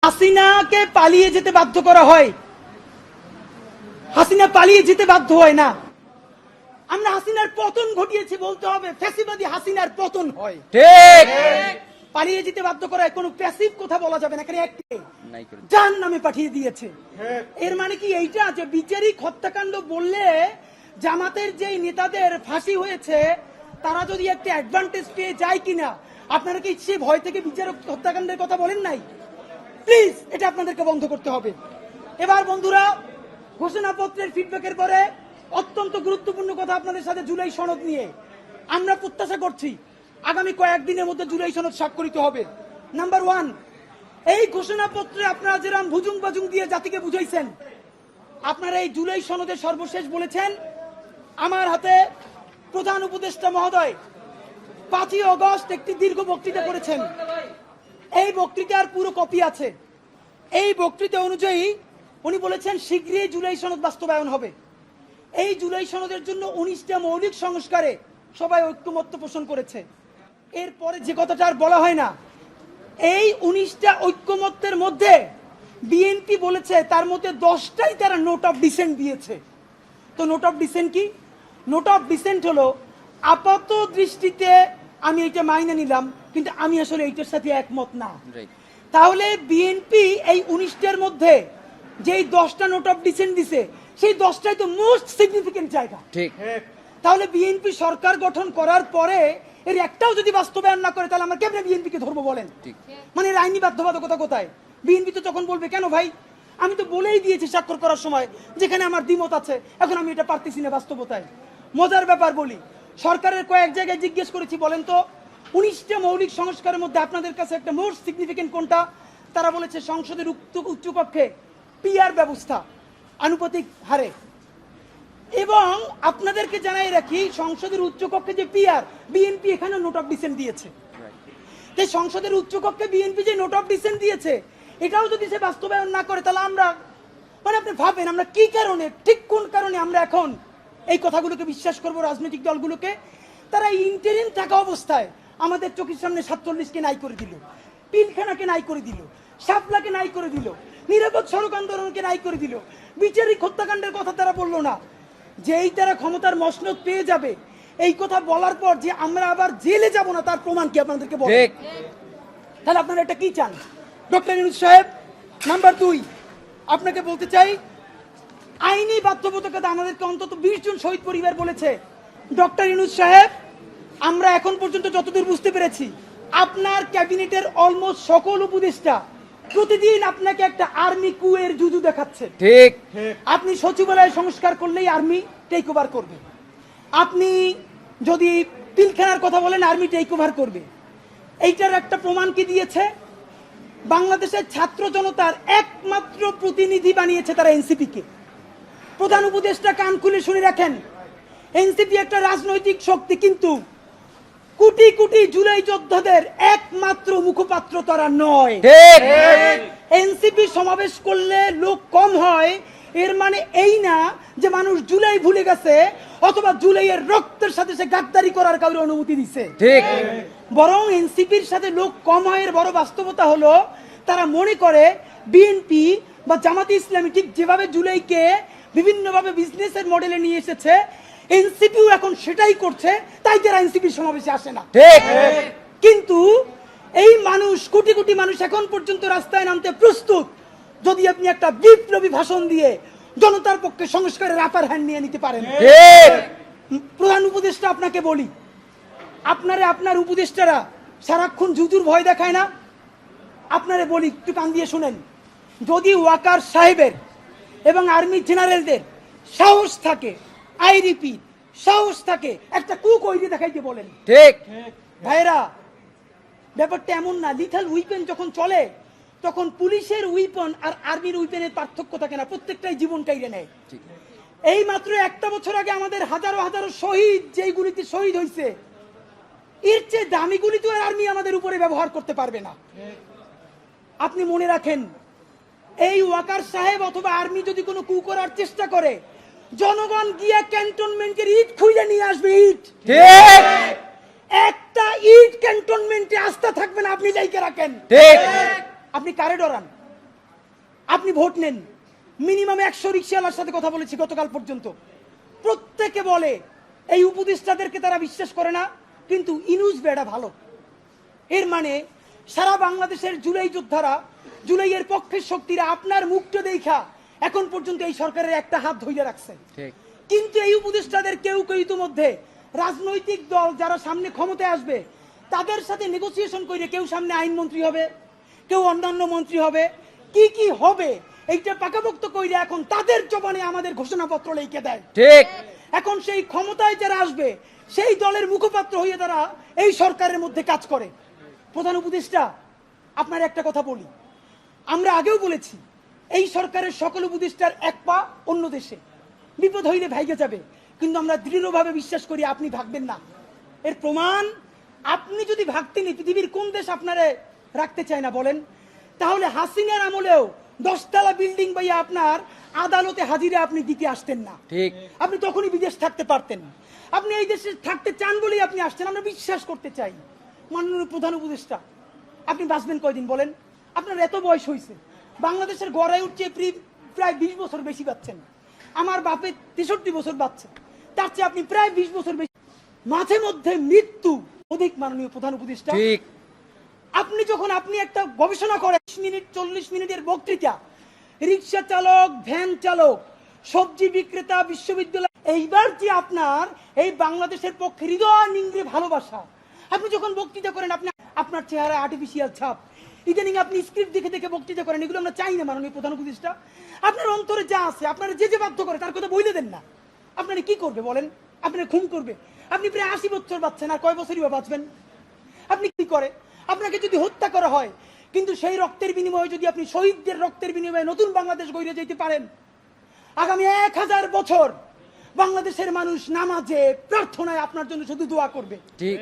হাসিনাকে পালিয়ে যেতে বাধ্য করা হয়, হাসিনা পালিয়ে যেতে বাধ্য হয় না। আমরা হাসিনার পতন ঘটিয়েছি বলতে হবে, ফ্যাসিবাদী হাসিনার পতন হয়। ঠিক, পালিয়ে যেতে বাধ্য করা কোনো প্যাসিভ কথা বলা যাবে না, এখানে একটাই জাহান্নামে পাঠিয়ে দিয়েছে। এর মানে কি এইটা যে বিচারিক হত্যাকাণ্ড বললে জামাতের যেই নেতাদের ফাঁসি হয়েছে তারা যদি একটা অ্যাডভান্টেজ পেয়ে যায় কিনা, আপনারা কি সে ভয় থেকে বিচারিক হত্যাকাণ্ডের কথা বলেন নাই? প্লিজ এটা আপনাদেরকে বন্ধ করতে হবে। এবার বন্ধুরা, ঘোষণাপত্রের ফিডব্যাকের পরে অত্যন্ত গুরুত্বপূর্ণ কথা আপনাদের সাথে জুলাই সনদ নিয়ে আমরা প্রত্যাশা করছি আগামী কয়েকদিনের মধ্যে জুলাই সনদ স্বাক্ষরিত হবে। নাম্বার 1, এই ঘোষণাপত্রে আপনারা যেরকম ভুজুং বাজুং দিয়ে জাতিকে বুঝাইছেন, আপনারা এই জুলাই সনদের সর্বশেষ বলেছেন আমার হাতে প্রধান উপদেষ্টা মহোদয় 5ই আগস্ট একটি দীর্ঘ বক্তৃতা করেছেন। এই বক্তৃতার পুরো কপি আছে। এই বক্তৃতা অনুযায়ী উনি বলেছেন শীঘ্রই জুলাই সনদ বাস্তবায়ন হবে। এই জুলাই সনদের জন্য 19টা মৌলিক সংস্কারে সবাই ঐক্যমত্য পোষণ করেছে। এরপরে যে কথাটা আর বলা হয় না, এই 19টা ঐক্যমত্যের মধ্যে বিএনপি বলেছে তার মধ্যে 10টাই তারা নোট অফ ডিসেন্ট দিয়েছে। তো নোট অফ ডিসেন্ট কি? নোট অফ ডিসেন্ট হলো আপাত দৃষ্টিতে আমি এটা মাইনে নিলাম, কিন্তু আমি আসলে এইটার সাথে একমত না। তাহলে বিএনপি এই 19টার মধ্যে যেই 10টা নোট অফ ডিসেন্ট দিছে সেই 10টাই তো মোস্ট সিগনিফিকেন্ট জায়গা। ঠিক। তাহলে বিএনপি সরকার গঠন করার পরে এর একটাও যদি বাস্তবায়ন না করে তাহলে আমরা কেমনে বিএনপি কে ধরবো বলেন? মানে এর আইনি বাধ্যবাধকতা কোথায়? বিএনপি তো তখন বলবে কেন ভাই, আমি তো বলেই দিয়েছি স্বাক্ষর করার সময় যেখানে আমার দ্বিমত আছে, এখন আমি এটা পারতেছি না বাস্তবতায়। মজার ব্যাপার বলি, সরকারের কয়েক জায়গায় জিজ্ঞেস করেছি বলেন তো 19টা মৌলিক সংস্কারের মধ্যে আপনাদের কাছে একটা মোস্ট সিগনিফিকেন্ট কোনটা? তারা বলেছে সংসদের উচ্চকক্ষে পিআর ব্যবস্থা আনুপাতিক হারে। এবং আপনাদেরকে জানাই রাখি সংসদের উচ্চকক্ষে যে পিআর, বিএনপি এখানে নোট অফ ডিসেন্ট দিয়েছে। তাই সংসদের উচ্চকক্ষে বিএনপি যে নোট অফ ডিসেন্ট দিয়েছে এটাও যদি সে বাস্তবায়ন না করে তাহলে আমরা মানে আপনি ভাবেন আমরা কি কারণে, ঠিক কোন কারণে আমরা এখন এই কথাগুলোকে বিশ্বাস করব? রাজনৈতিক দলগুলোকে তারা ইন্টারিম থাকা অবস্থায় আমাদের চোখের সামনে 47কে নাই করে দিল, পিলখানাকে নাই করে দিল, শাপলাকে নাই করে দিল, নিরাপদ সড়ক আন্দোলনকে নাই করে দিল, বিচারিক হত্যাকাণ্ডের কথা তারা বললো না। যেই তারা ক্ষমতার মসনদ পেয়ে যাবে এই কথা বলার পর যে আমরা আবার জেলে যাব না তার প্রমাণ কি আপনাদেরকে বল? তাহলে আপনারা এটা কি চান? ডক্টর ইউনূস সাহেব, নাম্বার 2 আপনাকে বলতে চাই আইনি বাধ্যবাধকতা আমাদেরকে অন্তত 20 জন শহীদ পরিবার বলেছে। ডক্টর ইউনূস সাহেব, আমরা এখন পর্যন্ত যতদূর বুঝতে পেরেছি আপনার ক্যাবিনেটের অলমোস্ট সকল উপদেষ্টা প্রতিদিন আপনাকে একটা আর্মি কুয়ের জুজু দেখাচ্ছে। ঠিক। আপনি সচিবালয় সংস্কার করলেই আর্মি টেক ওভার করবে, আপনি যদি পিলখানার কথা বলেন আর্মি টেক ওভার করবে। এইটার একটা প্রমাণ কি দিয়েছে? বাংলাদেশের ছাত্র জনতার একমাত্র প্রতিনিধি বানিয়েছে তারা এনসিপি কে। প্রধান উপদেষ্টা কান খুলে শুনে রাখেন, এনসিপি একটা রাজনৈতিক শক্তি, কিন্তু কোটি কোটি জুলাই যোদ্ধাদের একমাত্র মুখপাত্র তারা নয়। এনসিপি সমাবেশ করলে লোক কম হয় এর মানে এই না যে মানুষ জুলাই ভুলে গেছে অথবা জুলাইয়ের রক্তের সাথে সে গাদ্দারি করার কাউকে অনুমতি দিছে। ঠিক। বরং এনসিপির সাথে লোক কম হয় এর বড় বাস্তবতা হলো তারা মনে করে বিএনপি বা জামাতে ইসলামী ঠিক যেভাবে জুলাইকে বিভিন্নভাবে বিজনেসের মডেলে নিয়ে এসেছে এনসিপিও এখন সেটাই করছে, তাই তারা এনসিপির সমাবেশে আসে না। ঠিক। কিন্তু এই মানুষ, কোটি কোটি মানুষ এখন পর্যন্ত রাস্তায় নামতে প্রস্তুত যদি আপনি একটা বিপ্লবী ভাষণ দিয়ে জনতার পক্ষে সংস্কারের আপার হ্যান্ড নিয়ে নিতে পারেন। প্রধান উপদেষ্টা আপনাকে বলি, আপনার উপদেষ্টারা সারাক্ষণ জুজুর ভয় দেখায় না? আপনারে বলি একটু কান দিয়ে শুনেন, যদি ওয়াকার সাহেবের এবং আর্মি জেনারেলদের সাহস থাকে, আই রিপিট সাহস থাকে, একটা কুক ওইটি দেখাইতে বলেন। ঠিক ভাইরা, ব্যাপারটা এমন না। লিথাল উইপেন যখন চলে তখন পুলিশের উইপন আর আর্মির উইপেনের পার্থক্য থাকে না, প্রত্যেকটাই জীবন কাইরে নেয়। এই মাত্র একটা বছর আগে আমাদের হাজারো হাজারো শহীদ যেই গুলিতে শহীদ হয়েছে এর চেয়ে দামি গুলি তো আর্মি আমাদের উপরে ব্যবহার করতে পারবে না। আপনি মনে রাখেন, এই ওয়াকার সাহেব অথবা আর্মি যদি কোনো কু করার চেষ্টা করে জনগণ গিয়া ক্যান্টনমেন্টের ইট খুঁজে নিয়ে আসবে। ইট একটা ইট ক্যান্টনমেন্টে আস্থা থাকবে না, আপনি যাইকে রাখেন। আপনি কারে ডরান? আপনি ভোট নেন, মিনিমাম 100 রিক্সাওয়ালার সাথে কথা বলেছি গতকাল পর্যন্ত, প্রত্যেকে বলে এই উপদেষ্টাদেরকে তারা বিশ্বাস করে না, কিন্তু ইনুস বেড়া ভালো। এর মানে সারা বাংলাদেশের জুলাই যোদ্ধারা, জুলাইয়ের পক্ষের শক্তিরা আপনার মুখটা দেখা এখন পর্যন্ত এই সরকারের একটা হাত ধরে রাখছে। কিন্তু এই উপদেষ্টাদের কেউ কেউ ইতিমধ্যে রাজনৈতিক দল যারা সামনে ক্ষমতায় আসবে তাদের সাথে নেগোসিয়েশন করে কেউ সামনে আইনমন্ত্রী হবে, কেউ অন্যান্য মন্ত্রী হবে, কি কি হবে এইটা পাকাপোক্ত কইরা এখন তাদের জবানে আমাদের ঘোষণাপত্র লিখে দেয়। ঠিক। এখন সেই ক্ষমতায় যারা আসবে সেই দলের মুখপাত্র হয়ে তারা এই সরকারের মধ্যে কাজ করে। প্রধান উপদেষ্টা, আপনার একটা কথা বলি, আমরা আগেও বলেছি এই সরকারের সকল উপদেষ্টার এক পা অন্য দেশে, বিপদ হইলে ভাইগে যাবে, কিন্তু আমরা দৃঢ়ভাবে বিশ্বাস করি আপনি ভাগবেন না। এর প্রমাণ, আপনি যদি ভাগতেন পৃথিবীর কোন দেশ আপনারে রাখতে চায় না বলেন? তাহলে হাসিনার আমলেও 10 তলা বিল্ডিং বাইয়া আপনার আদালতে হাজিরা আপনি দিতে আসতেন না। ঠিক। আপনি তখনই বিদেশ থাকতে পারতেন। আপনি এই দেশে থাকতে চান বলেই আপনি আসছেন, আমরা বিশ্বাস করতে চাই। মাননীয় প্রধান উপদেষ্টা, আপনি বাঁচবেন কয়দিন বলেন? আপনার এত বয়স হয়েছে, বাংলাদেশের গড়ায় উঠছে প্রায় 20 বছর বেশি পাচ্ছেন। আমার বাপে 63 বছর বাচ্চা, তার চেয়ে আপনি প্রায় 20 বছর বেশি। মাঝে মধ্যে মৃত্যু অধিক। মাননীয় প্রধান উপদেষ্টা, ঠিক। আপনি যখন আপনি একটা গবেষণা করেন 40 মিনিটের বক্তৃতা, রিক্সা চালক, ভ্যান চালক, সবজি বিক্রেতা, বিশ্ববিদ্যালয়, এইবার যে আপনার এই বাংলাদেশের পক্ষে হৃদয় নিংড়ে ভালোবাসা, আপনি যখন বক্তৃতা করেন আপনার চেহারা আর্টিফিশিয়াল ছাপ, ইদানিং আপনি স্ক্রিপ্ট দেখে দেখে বক্তৃতা করেন, এগুলো আমরা চাই না। মাননীয় প্রধান উপদেষ্টা, আপনার অন্তরে যা আছে, আপনার যে বাধ্য করে তার কথা বইলে দেন না। আপনারা কি করবে বলেন? আপনার খুন করবে। আপনি প্রায় 80 বছর বাঁচছেন, আর কয় বছরই বা বাঁচবেন? আপনি কি করে? আপনাকে যদি হত্যা করা হয়, কিন্তু সেই রক্তের বিনিময়ে যদি আপনি শহীদদের রক্তের বিনিময়ে নতুন বাংলাদেশ গড়ে যেতে পারেন, আগামী 1000 বছর বাংলাদেশের মানুষ নামাজে প্রার্থনায় আপনার জন্য শুধু দোয়া করবে। ঠিক।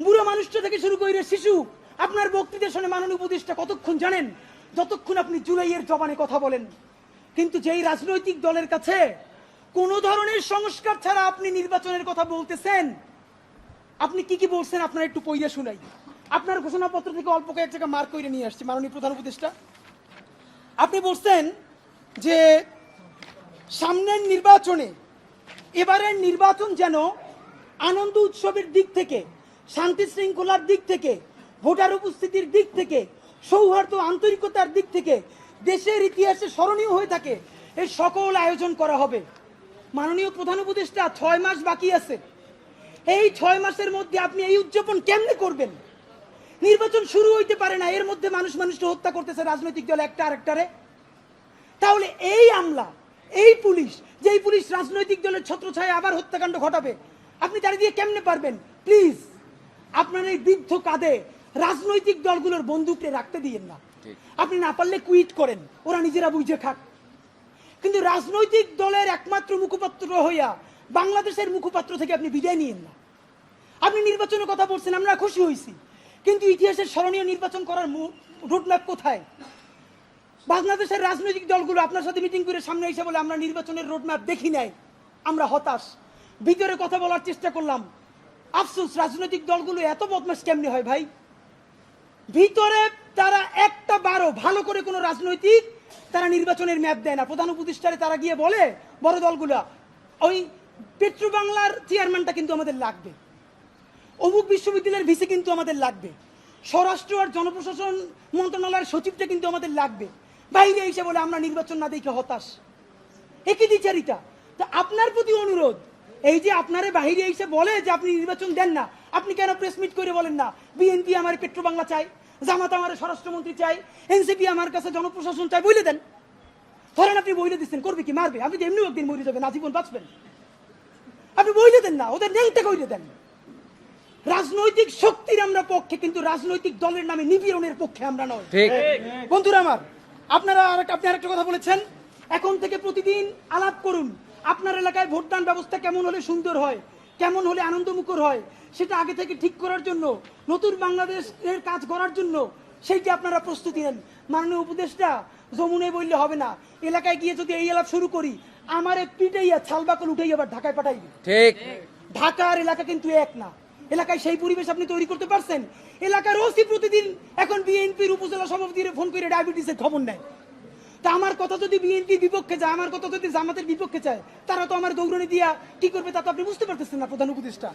বুড়ো মানুষটা থেকে শুরু করে শিশু আপনার বক্তৃতা শুনে মাননীয় উপদেষ্টা কতক্ষণ জানেন? যতক্ষণ আপনি জুলাইয়ের জবানে কথা বলেন। কিন্তু যেই রাজনৈতিক দলের কাছে কোন ধরনের সংস্কার ছাড়া আপনি নির্বাচনের কথা বলতেছেন, আপনি কি কি বলছেন আপনার একটু পইরা শুনাই। আপনার ঘোষণাপত্র থেকে অল্প কয়েক জায়গা মার্ক করে নিয়ে আসছি। মাননীয় প্রধান উপদেষ্টা, আপনি বলছেন যে সামনের নির্বাচনে, এবারের নির্বাচন যেন আনন্দ উৎসবের দিক থেকে, শান্তি শৃঙ্খলার দিক থেকে, ভোটার উপস্থিতির দিক থেকে, সৌহার্দ্য আন্তরিকতার দিক থেকে দেশের ইতিহাসে স্মরণীয় হয়ে থাকে, এই সকল আয়োজন করা হবে। মাননীয় প্রধান উপদেষ্টা, 6 মাস বাকি আছে। এই 6 মাসের মধ্যে আপনি এই উদযাপন কেমনে করবেন? নির্বাচন শুরু হইতে পারে না, এর মধ্যে মানুষকে হত্যা করতেছে রাজনৈতিক দল একটা আরেকটারে। তাহলে এই আমলা, এই পুলিশ, যেই পুলিশ রাজনৈতিক দলের ছত্রছায়া আবার হত্যাকাণ্ড ঘটাবে, আপনি তার দিয়ে কেমনে পারবেন? প্লিজ আপনার এই বৃদ্ধ কাঁধে রাজনৈতিক দলগুলোর বন্দুককে রাখতে দিয়েন না। আপনি না পারলে কুইট করেন, ওরা নিজেরা বুঝে খাক। কিন্তু রাজনৈতিক দলের একমাত্র মুখপাত্র হইয়া বাংলাদেশের মুখপাত্র থেকে আপনি বিদায় নিয়েন না। আপনি নির্বাচনের কথা বলছেন, আমরা খুশি হয়েছি, কিন্তু ইতিহাসের স্মরণীয় নির্বাচন করার রোডম্যাপ কোথায়? বাংলাদেশের রাজনৈতিক দলগুলো আপনার সাথে মিটিং করে সামনে এসে বলে আমরা নির্বাচনের রোডম্যাপ দেখি নাই, আমরা হতাশ। ভিতরে কথা বলার চেষ্টা করলাম, আফসোস রাজনৈতিক দলগুলো এত বদমাশ কেমনে হয় ভাই? ভিতরে তারা একটা বারো ভালো করে কোনো রাজনৈতিক তারা নির্বাচনের ম্যাপ দেয় না। প্রধান উপদেষ্টারে তারা গিয়ে বলে বড় দলগুলা, ওই পেট্রো বাংলার চেয়ারম্যানটা কিন্তু আমাদের লাগবে, অমুক বিশ্ববিদ্যালয়ের ভিসি কিন্তু আমাদের লাগবে, স্বরাষ্ট্র আর জনপ্রশাসন মন্ত্রণালয়ের সচিবটা কিন্তু আমাদের লাগবে। বাইরে এসে বলে আমরা নির্বাচন না দেখে হতাশ। একই দ্বিচারিতা। তো আপনার প্রতি অনুরোধ, এই যে আপনারে বাহিরে এসে বলে যে আপনি নির্বাচন দেন না, আপনি কেন প্রেস মিট করে বলেন না বিএনপি আমার পেট্রো বাংলা চাই, জামাত আমার স্বরাষ্ট্রমন্ত্রী চাই, এনসিপি আমার কাছে জনপ্রশাসন চাই, বলে দেন। ধরেন আপনি বইলে দিচ্ছেন, করবে কি? মারবে। আপনি তো এমনি একদিন মরে যাবেন, আজীবন বাঁচবেন। আপনি বইলে দেন না, ওদের নেংতে কইলে দেন। রাজনৈতিক শক্তির আমরা পক্ষে, কিন্তু রাজনৈতিক দলের নামে নিপীড়নের পক্ষে আমরা নয়। বন্ধুরা আমার, আপনি আরেকটা কথা বলেছেন, এখন থেকে প্রতিদিন আলাপ করুন আপনার এলাকায় ভোটদান ব্যবস্থা কেমন হলে সুন্দর হয়, কেমন হলে আনন্দমুখর হয়, সেটা আগে থেকে ঠিক করার জন্য, নতুন বাংলাদেশের কাজ করার জন্য সেইটা আপনারা প্রস্তুতি নেন। মাননীয় উপদেষ্টা, যমুনায় বললে হবে না, এলাকায় গিয়ে যদি এই আলাপ শুরু করি, আমার পিটাইয়া ছালবাকল উঠেই আবার ঢাকায় পাঠাইবে। ঠিক। ঢাকার এলাকা কিন্তু এক না। এলাকায় সেই পরিবেশ আপনি তৈরি করতে পারছেন? এলাকার ওসি প্রতিদিন এখন বিএনপির উপজেলা সভাপতির ফোন করে ডায়াবেটিসের খবর নেয়। তা আমার কথা যদি বিএনপি বিপক্ষে যায়, আমার কথা যদি জামাতের বিপক্ষে চায়, তারা তো আমার দৌড়নি দিয়া কি করবে তা তো আপনি বুঝতে পারতেছেন না। প্রধান উপদেষ্টা,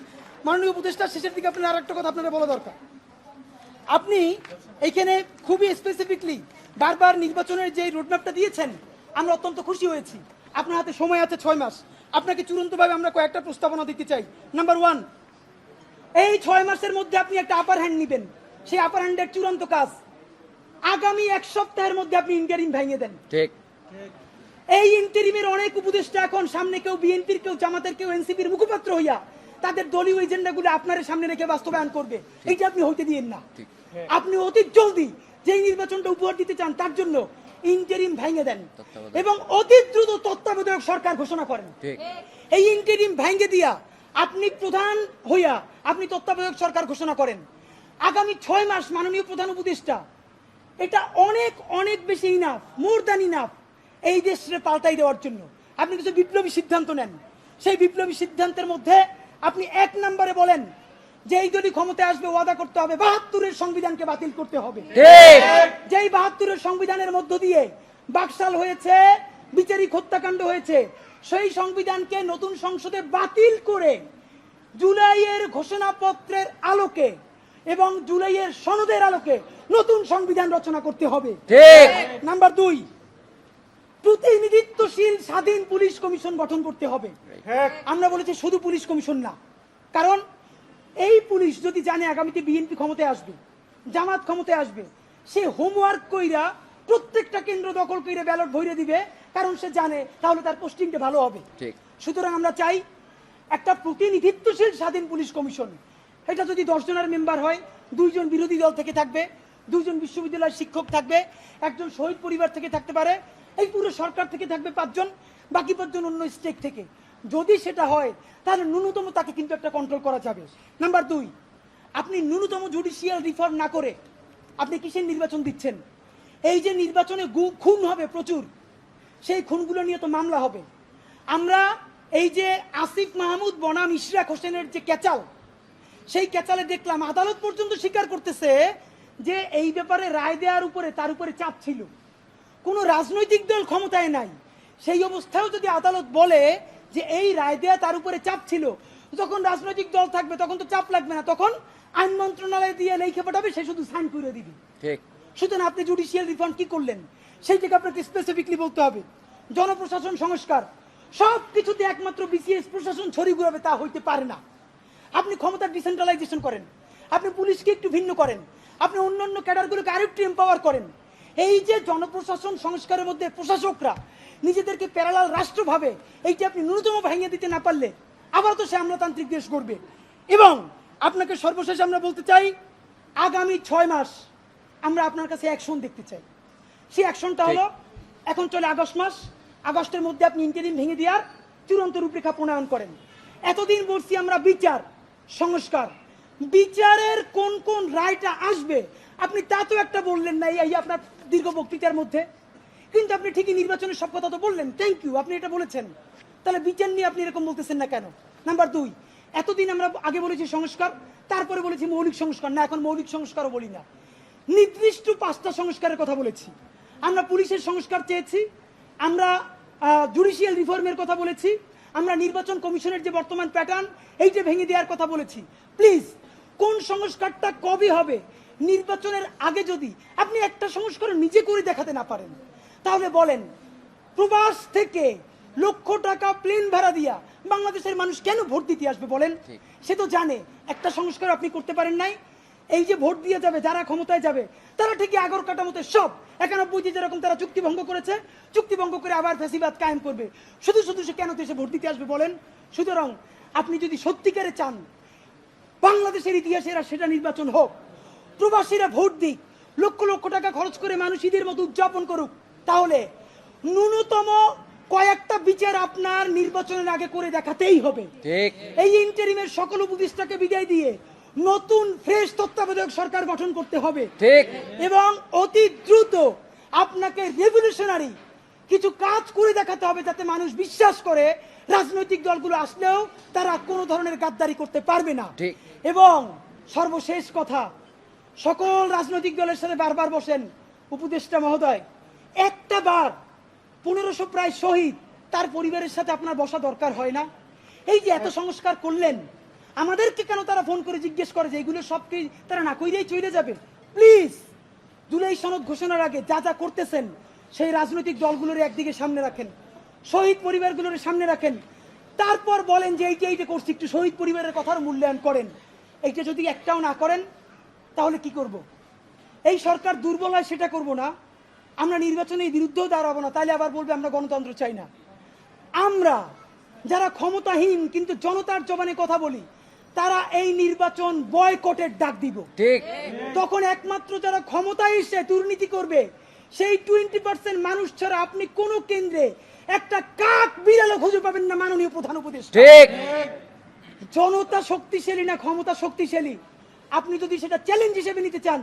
মাননীয় উপদেষ্টা, শেষের দিকে আপনার আর একটা কথা আপনারা বলা দরকার। আপনি এইখানে খুবই স্পেসিফিকলি বারবার নির্বাচনের যে রোডম্যাপটা দিয়েছেন, আমরা অত্যন্ত খুশি হয়েছি। আপনার হাতে সময় আছে 6 মাস। আপনাকে চূড়ান্তভাবে আমরা কয়েকটা প্রস্তাবনা দিতে চাই। নাম্বার 1, এই 6 মাসের মধ্যে আপনি একটা আপার হ্যান্ড নেবেন। সেই আপার হ্যান্ডের চূড়ান্ত কাজ আগামী 1 সপ্তাহের মধ্যে আপনি ইন্টারিম ভেঙে দেন। ঠিক। এই ইন্টারিমের অনেক উপদেষ্টা এখন সামনে কেউ বিএনপির, কেউ জামাতের, কেউ এনসিপির মুখপাত্র হইয়া তাদের দলীয় এজেন্ডাগুলো আপনার সামনে রেখে বাস্তবায়ন করবে। এইটা আপনি হইতে দিয়েন না। আপনি অতি জলদি যেই নির্বাচনটা উপহার দিতে চান তার জন্য ইন্টারিম ভেঙে দেন এবং অতি দ্রুত তত্ত্বাবধায়ক সরকার ঘোষণা করেন। এই ইন্টারিম ভেঙে দিয়া আপনি প্রধান হইয়া আপনি তত্ত্বাবধায়ক সরকার ঘোষণা করেন। আগামী 6 মাস মাননীয় প্রধান উপদেষ্টা, এটা অনেক অনেক বেশি ইনাফ, মোর দ্যান ইনাফ এই দেশে পাল্টাই দেওয়ার জন্য। আপনি কিছু বিপ্লবী সিদ্ধান্ত নেন। সেই বিপ্লবী সিদ্ধান্তের মধ্যে আপনি 1 নম্বরে বলেন যে এই দলই ক্ষমতায় আসবে ওয়াদা করতে হবে 72-এর সংবিধানকে বাতিল করতে হবে। যেই 72-এর সংবিধানের মধ্য দিয়ে বাকশাল হয়েছে, বিচারিক হত্যাকাণ্ড হয়েছে, সেই সংবিধানকে নতুন সংসদে বাতিল করে জুলাইয়ের ঘোষণাপত্রের আলোকে এবং জুলাইয়ের সনদের আলোকে নতুন সংবিধান রচনা করতে হবে। নাম্বার 2, প্রতিনিধিত্বশীল স্বাধীন পুলিশ কমিশন গঠন করতে হবে। আমরা বলেছি শুধু পুলিশ কমিশন না, কারণ এই পুলিশ যদি জানে আগামীতে বিএনপি ক্ষমতায় আসবে, জামাত ক্ষমতায় আসবে, সে হোমওয়ার্ক কইরা প্রত্যেকটা কেন্দ্র দখল করে ব্যালট ভরে দিবে, কারণ সে জানে তাহলে তার পোস্টিংটা ভালো হবে। সুতরাং আমরা চাই একটা প্রতিনিধিত্বশীল স্বাধীন পুলিশ কমিশন। এটা যদি 10 জনের মেম্বার হয়, 2 জন বিরোধী দল থেকে থাকবে, 2 জন বিশ্ববিদ্যালয়ের শিক্ষক থাকবে, 1 জন শহীদ পরিবার থেকে থাকতে পারে, এই পুরো সরকার থেকে থাকবে 5 জন, বাকি 5 জন অন্য স্টেক থেকে। যদি সেটা হয় তাহলে ন্যূনতম তাকে কিন্তু একটা কন্ট্রোল করা যাবে। নাম্বার 2, আপনি ন্যূনতম জুডিশিয়াল রিফর্ম না করে আপনি কিসের নির্বাচন দিচ্ছেন? এই যে নির্বাচনে খুন হবে প্রচুর, সেই খুনগুলো নিয়ে তো মামলা হবে। আমরা এই যে আসিফ মাহমুদ বনাম ইশরাক হোসেনের যে ক্যাচাল, সেই ক্যাচালে দেখলাম আদালত পর্যন্ত স্বীকার করতেছে যে এই ব্যাপারে রায় দেওয়ার উপরে তার উপরে চাপ ছিল। কোনো রাজনৈতিক দল ক্ষমতায় নাই, সেই অবস্থায়ও যদি আদালত বলে যে এই রায় দেওয়া তার উপরে চাপ ছিল, যখন রাজনৈতিক দল থাকবে তখন তো চাপ লাগবে না, তখন আইন মন্ত্রণালয় দিয়ে লেখা পাঠাবে, সে শুধু সাইন করে দিবে। সুতরাং আপনি জুডিশিয়াল রিফর্ম কি করলেন সেই থেকে আপনাকে স্পেসিফিকলি বলতে হবে। জনপ্রশাসন সংস্কার, সব কিছুতে একমাত্র বিসিএস প্রশাসন ছড়ি ঘুরাবে তা হইতে পারে না। আপনি ক্ষমতার ডিসেন্ট্রালাইজেশন করেন, আপনি পুলিশকে একটু ভিন্ন করেন, আপনি অন্যান্য ক্যাডারগুলোকে আরেকটু এম্পাওয়ার করেন। এই যে জনপ্রশাসন সংস্কারের মধ্যে প্রশাসকরা নিজেদেরকে প্যারালাল রাষ্ট্র ভাবে, এইটা আপনি ন্যূনতম ভেঙে দিতে না পারলে আবার তো সে আমলাতান্ত্রিক দেশ করবে। এবং আপনাকে সর্বশেষ আমরা বলতে চাই, আগামী 6 মাস আমরা আপনার কাছে অ্যাকশন দেখতে চাই। সেই অ্যাকশনটা হলো, এখন চলে আগস্ট মাস, আগস্টের মধ্যে আপনি ইন্টারিম ভেঙে দেওয়ার চূড়ান্ত রূপরেখা প্রণয়ন করেন। এতদিন বলছি আমরা বিচার সংস্কার, বিচারের কোন কোন রায়টা আসবে আপনি তা তো একটা বললেন না এই আপনার দীর্ঘ বক্তৃতার মধ্যে, কিন্তু আপনি ঠিকই নির্বাচনের সব কথা তো বললেন, থ্যাংক ইউ, আপনি এটা বলেছেন। তাহলে বিচার নিয়ে আপনি এরকম বলতেছেন না কেন? নাম্বার 2, এতদিন আমরা আগে বলেছি সংস্কার, তারপরে বলেছি মৌলিক সংস্কার, না এখন মৌলিক সংস্কারও বলি না, নির্দিষ্ট 5টা সংস্কারের কথা বলেছি। আমরা পুলিশের সংস্কার চেয়েছি, আমরা জুডিশিয়াল রিফর্মের কথা বলেছি, আমরা নির্বাচন কমিশনের যে বর্তমান প্যাটার্ন এইটা ভেঙে দেওয়ার কথা বলেছি। প্লিজ, কোন সংস্কারটা কবে হবে? নির্বাচনের আগে যদি আপনি একটা সংস্কার নিজে করে দেখাতে না পারেন, তাহলে বলেন প্রবাস থেকে লক্ষ টাকা প্লেন ভাড়া দিয়া বাংলাদেশের মানুষ কেন ভোট দিতে আসবে বলেন? সে তো জানে একটা সংস্কার আপনি করতে পারেন নাই। এই যে ভোট দিয়ে যাবে যারা ক্ষমতায় যাবে, তারা ঠিকই আগর কাটামতে সব 91 যেরকম তারা চুক্তি ভঙ্গ করেছে, চুক্তি ভঙ্গ করে আবার ফ্যাসিবাদ কায়েম করবে। শুধু শুধু সে কেন তো এসে ভোট দিতে আসবে বলেন? সুতরাং আপনি যদি সত্যিকারে চান বাংলাদেশের ইতিহাসে সেটা নির্বাচন হোক, প্রবাসীরা ভোট দিক, লক্ষ লক্ষ টাকা খরচ করে মানুষ ঈদের মতো উদযাপন করুক, তাহলে ন্যূনতম কয়েকটা বিচার আপনার নির্বাচনের আগে করে দেখাতেই হবে। এই ইন্টারিমের সকল উপদেষ্টাকে বিদায় দিয়ে নতুন ফ্রেশ তত্ত্বাবধায়ক সরকার গঠন করতে হবে এবং অতি দ্রুত আপনাকে রেভলিউশনারি কিছু কাজ করে দেখাতে হবে, যাতে মানুষ বিশ্বাস করে রাজনৈতিক দলগুলো আসলেও তারা কোনো ধরনের গাদ্দারি করতে পারবে না। এবং সর্বশেষ কথা, সকল রাজনৈতিক দলের সাথে বারবার বসেন উপদেষ্টা মহোদয়, একটা বার 1500 প্রায় শহীদ তার পরিবারের সাথে আপনার বসা দরকার হয় না? এই যে এত সংস্কার করলেন, আমাদেরকে কেন তারা ফোন করে জিজ্ঞেস করে যে এগুলো সব কি তারা না কইরেই চলে যাবে? প্লিজ জুলাই সনদ ঘোষণার আগে যা যা করতেছেন সেই রাজনৈতিক দলগুলোর একদিকে সামনে রাখেন, শহীদ পরিবারগুলোর সামনে রাখেন, তারপর বলেন যে এইটা এইটা করছি, একটু শহীদ পরিবারের কথার মূল্যায়ন করেন। এইটা যদি একটাও না করেন তাহলে কি করব? এই সরকার দুর্বল হয় সেটা করব না, আমরা নির্বাচনের বিরুদ্ধেও দাঁড়াবো না, তাহলে আবার বলবে আমরা গণতন্ত্র চাই না। আমরা যারা ক্ষমতাহীন কিন্তু জনতার জবানে কথা বলি, তারা এই নির্বাচন বয়কটের ডাক দিব। ঠিক। তখন একমাত্র যারা ক্ষমতায় এসে দুর্নীতি করবে সেই 20% মানুষ ছাড়া আপনি কোন কেন্দ্রে একটা কাক বিড়ালও খুঁজে পাবেন না। মাননীয় প্রধান উপদেষ্টা, ঠিক। জনতা শক্তিশালী না ক্ষমতা শক্তিশালী, আপনি যদি সেটা চ্যালেঞ্জ হিসেবে নিতে চান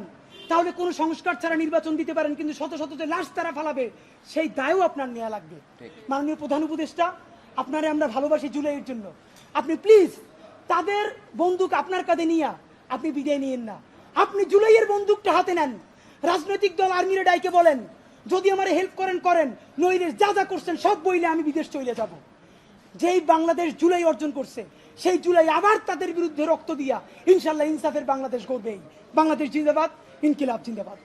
তাহলে কোনো সংস্কার ছাড়া নির্বাচন দিতে পারেন, কিন্তু শত শত যে লাশ তারা ফালাবে সেই দায়ও আপনার নেওয়া লাগবে। মাননীয় প্রধান উপদেষ্টা, আপনারে আমরা ভালোবাসি জুলাইয়ের জন্য, আপনি প্লিজ তাদের বন্দুক আপনার কাঁধে নিয়ে আপনি বিদায় নিয়েন না। আপনি জুলাইয়ের বন্দুকটা হাতে নেন, রাজনৈতিক দল আর্মিরে ডাইকে বলেন যদি আমার হেল্প করেন করেন, নইলে যা যা করছেন সব বইলে আমি বিদেশ চলে যাব। যেই বাংলাদেশ জুলাই অর্জন করছে সেই জুলাই আবার তাদের বিরুদ্ধে রক্ত দিয়া ইনশাল্লাহ ইনসাফের বাংলাদেশ গড়বেই। বাংলাদেশ জিন্দাবাদ, ইনকিলাব জিন্দাবাদ।